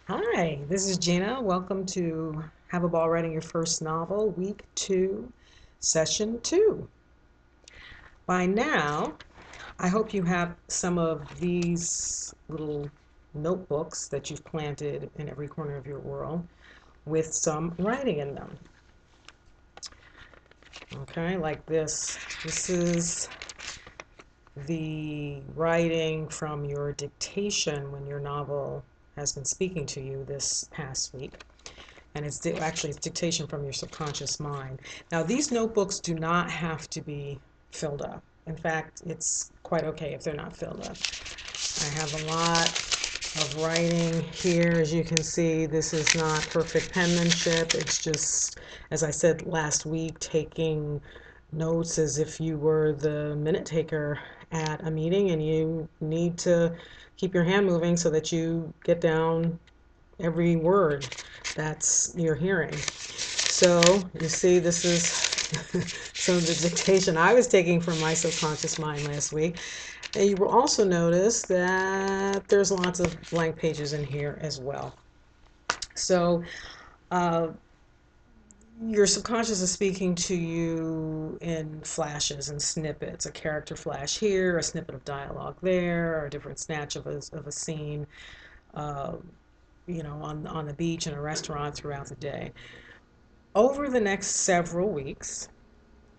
Hi, this is Gina. Welcome to Have a Ball Writing Your First Novel, Week 2, Session 2. By now, I hope you have some of these little notebooks that you've planted in every corner of your world with some writing in them. Okay, like this. This is the writing from your dictation when your novel has been speaking to you this past week. And it's dictation from your subconscious mind. Now, these notebooks do not have to be filled up. In fact, it's quite okay if they're not filled up. I have a lot of writing here. As you can see, this is not perfect penmanship. It's just, as I said last week, taking notes as if you were the minute taker at a meeting and you need to keep your hand moving so that you get down every word that's you're hearing. So you see, this is some of the dictation I was taking from my subconscious mind last week. And you will also notice that there's lots of blank pages in here as well. So your subconscious is speaking to you in flashes and snippets, a character flash here, a snippet of dialogue there, or a different snatch of a scene. On the beach, in a restaurant, throughout the day. Over the next several weeks,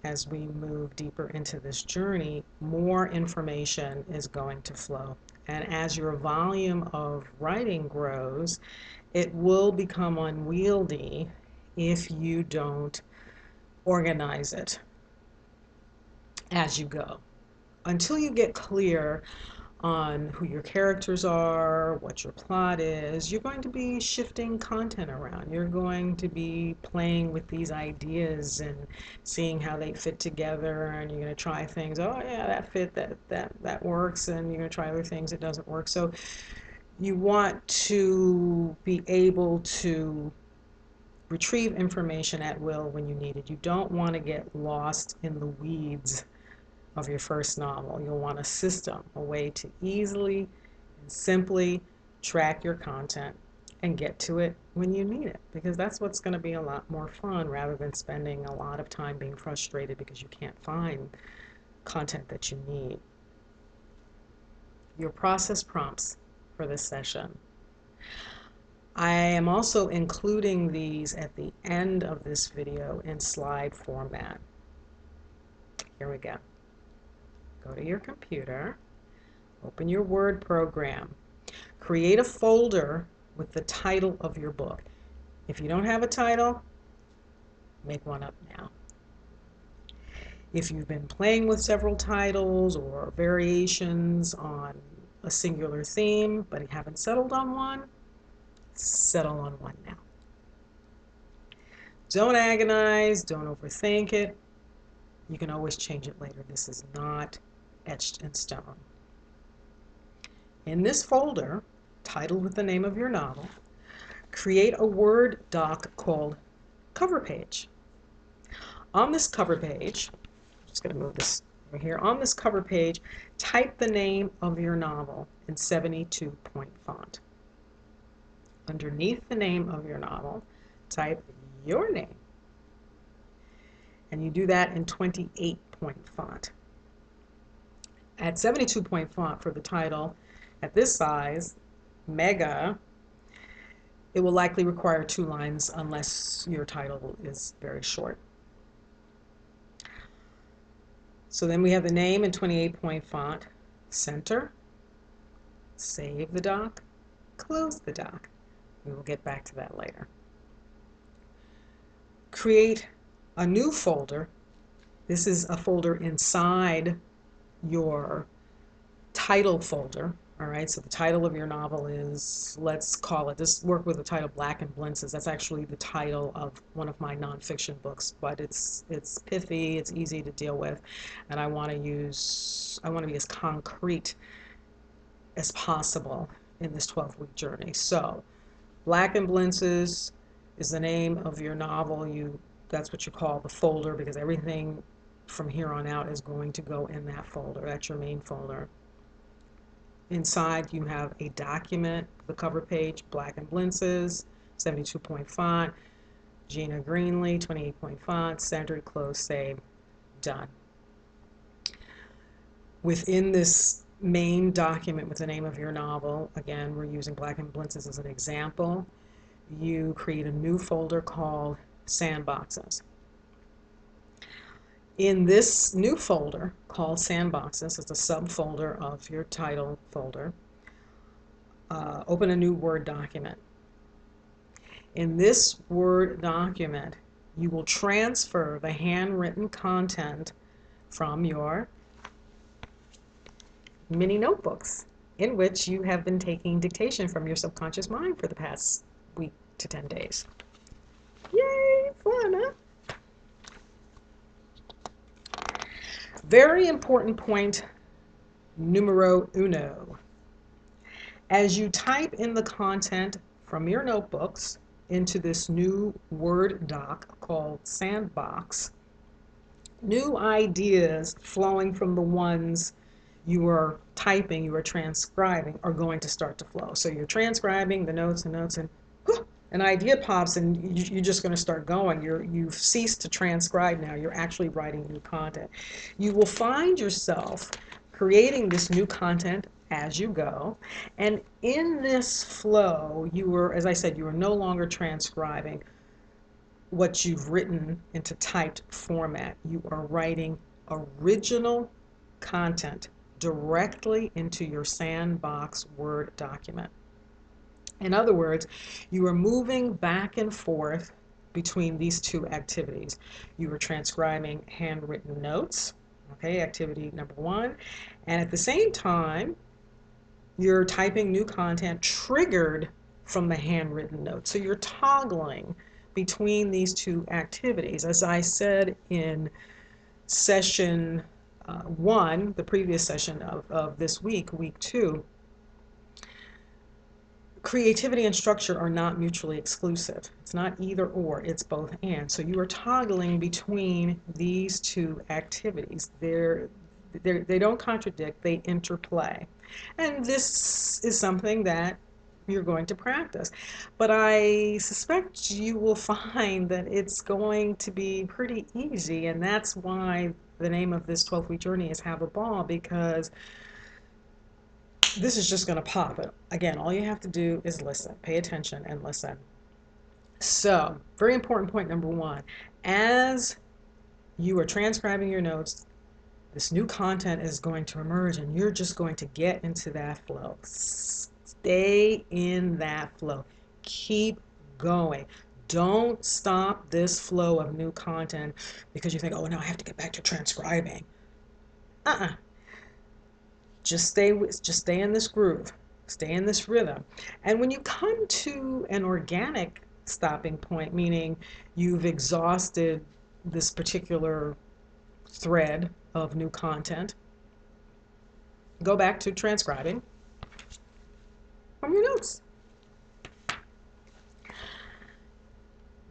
as we move deeper into this journey, more information is going to flow. And as your volume of writing grows, it will become unwieldy if you don't organize it as you go. Until you get clear on who your characters are, what your plot is, you're going to be shifting content around. You're going to be playing with these ideas and seeing how they fit together, and you're going to try things. Oh yeah, that fit, that works, and you're going to try other things that doesn't work. So you want to be able to retrieve information at will when you need it. You don't want to get lost in the weeds of your first novel. You'll want a system, a way to easily and simply track your content and get to it when you need it, because that's what's going to be a lot more fun rather than spending a lot of time being frustrated because you can't find content that you need. Your process prompts for this session. I am also including these at the end of this video in slide format. Here we go. Go to your computer, open your Word program, create a folder with the title of your book. If you don't have a title, make one up now. If you've been playing with several titles or variations on a singular theme, but you haven't settled on one, settle on one now. Don't agonize, don't overthink it. You can always change it later. This is not etched in stone. In this folder, titled with the name of your novel, create a Word doc called Cover Page. On this cover page, I'm just going to move this over here. On this cover page, type the name of your novel in 72-point font. Underneath the name of your novel, type your name. And you do that in 28-point font. At 72-point font for the title, at this size, mega, it will likely require 2 lines unless your title is very short. So then we have the name in 28-point font, center, save the doc, close the doc. We will get back to that later. Create a new folder. This is a folder inside your title folder. All right, so the title of your novel is, let's call it, just work with the title Black and Blinces. That's actually the title of one of my nonfiction books, but it's pithy, it's easy to deal with, and I want to be as concrete as possible in this 12-week journey. So, Black and Blinces is the name of your novel. That's what you call the folder, because everything from here on out is going to go in that folder. That's your main folder. Inside you have a document, the cover page, black and blinces, 72-point font, Gina Greenlee, 28-point font, centered, close, save, done. Within this main document with the name of your novel, again, we're using black and blinces as an example, you create a new folder called Sandboxes. In this new folder called Sandboxes, it's a subfolder of your title folder, open a new Word document. In this Word document, you will transfer the handwritten content from your mini notebooks in which you have been taking dictation from your subconscious mind for the past week to 10 days. Yay, fun, huh? Very important point numero uno. As you type in the content from your notebooks into this new Word doc called Sandbox, new ideas flowing from the ones you are typing, you are transcribing, are going to start to flow. So you're transcribing the notes, and whew, an idea pops, and you're just going to start going. You've ceased to transcribe now. You're actually writing new content. You will find yourself creating this new content as you go, and in this flow, you are, as I said, you are no longer transcribing what you've written into typed format. You are writing original content directly into your Sandbox Word document. In other words, you are moving back and forth between these two activities. You are transcribing handwritten notes, okay, activity number one, and at the same time, you're typing new content triggered from the handwritten notes. So you're toggling between these two activities. As I said in session one, the previous session of this week, week 2, creativity and structure are not mutually exclusive. It's not either or, it's both and. So you are toggling between these two activities. They don't contradict, they interplay. And this is something that you're going to practice. But I suspect you will find that it's going to be pretty easy, and that's why the name of this 12-week journey is Have a Ball, because this is just going to pop it. Again, all you have to do is listen, pay attention and listen. So, very important point number one. As you are transcribing your notes, this new content is going to emerge, and you're just going to get into that flow. Stay in that flow. Keep going. Don't stop this flow of new content because you think, oh, no, I have to get back to transcribing. Just stay in this groove. Stay in this rhythm. And when you come to an organic stopping point, meaning you've exhausted this particular thread of new content, go back to transcribing from your notes.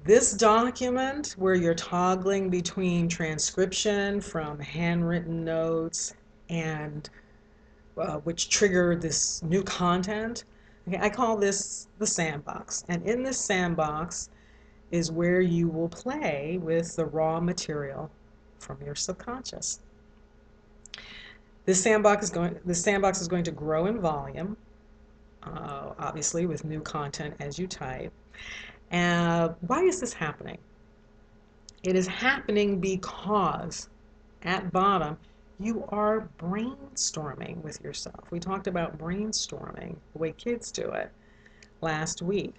This document where you're toggling between transcription from handwritten notes and which trigger this new content, okay, I call this the sandbox. And in this sandbox is where you will play with the raw material from your subconscious. This sandbox is going to grow in volume, obviously with new content as you type. Why is this happening? It is happening because at bottom you are brainstorming with yourself. We talked about brainstorming, the way kids do it, last week.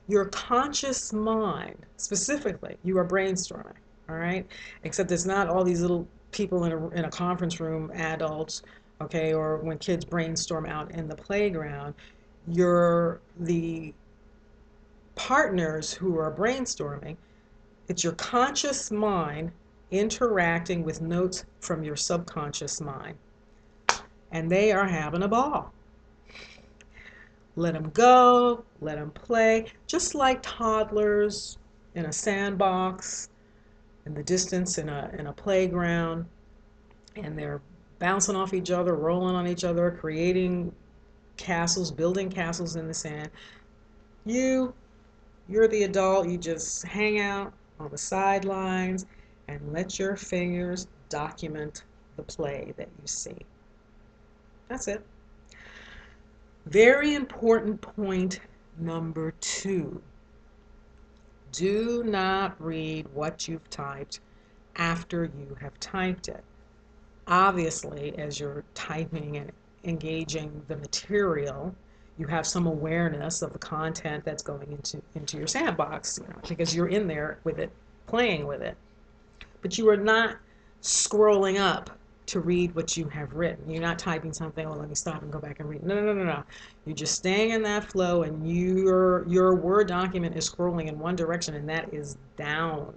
Your conscious mind, specifically, you are brainstorming, all right? Except it's not all these little people in a conference room, adults, okay, or when kids brainstorm out in the playground. You're the partners who are brainstorming. It's your conscious mind interacting with notes from your subconscious mind. And they are having a ball. Let them go, let them play, just like toddlers in a sandbox, in the distance in a playground, and they're bouncing off each other, rolling on each other, creating castles, building castles in the sand. You're the adult, you just hang out on the sidelines and let your fingers document the play that you see. That's it. Very important point number 2. Do not read what you've typed after you have typed it. Obviously, as you're typing and engaging the material, you have some awareness of the content that's going into your sandbox, because you're in there with it, playing with it. But you are not scrolling up to read what you have written. You're not typing something, oh, let me stop and go back and read. No, no, no, no, no. You're just staying in that flow, and your Word document is scrolling in one direction, and that is down.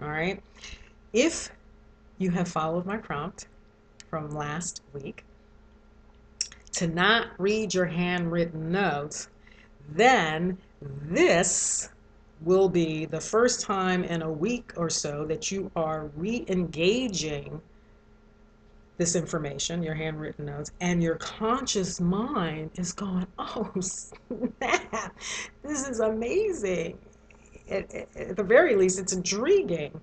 All right? If you have followed my prompt from last week to not read your handwritten notes, then this will be the first time in a week or so that you are re-engaging this information, your handwritten notes, and your conscious mind is going, oh, snap, this is amazing. At the very least, it's intriguing.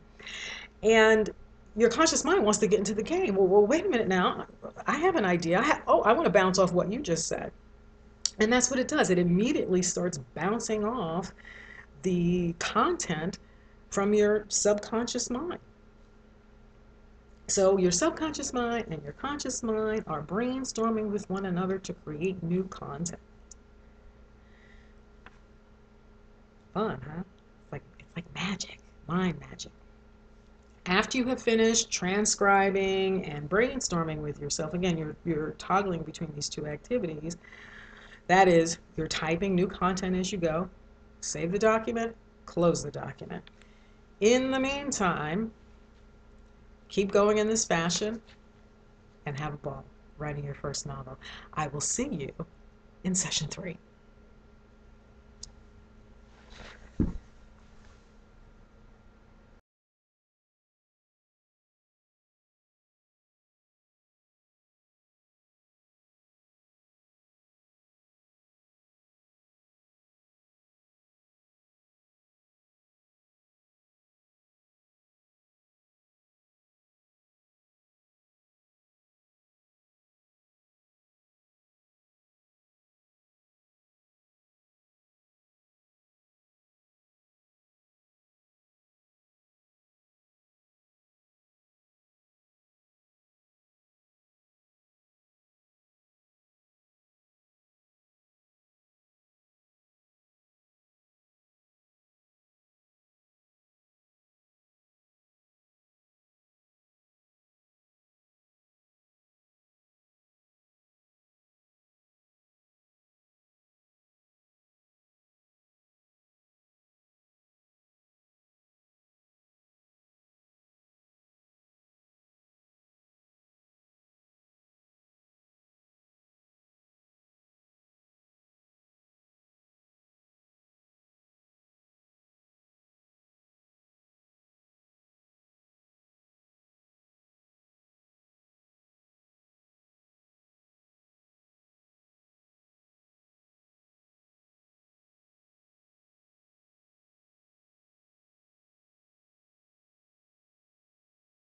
And your conscious mind wants to get into the game. Well, wait a minute now. I have an idea. I want to bounce off what you just said. And that's what it does. It immediately starts bouncing off the content from your subconscious mind. So your subconscious mind and your conscious mind are brainstorming with one another to create new content. Fun, huh? It's like magic, mind magic. After you have finished transcribing and brainstorming with yourself, again, you're toggling between these two activities. That is, you're typing new content as you go. Save the document, close the document. In the meantime, keep going in this fashion and have a ball writing your first novel. I will see you in session 3.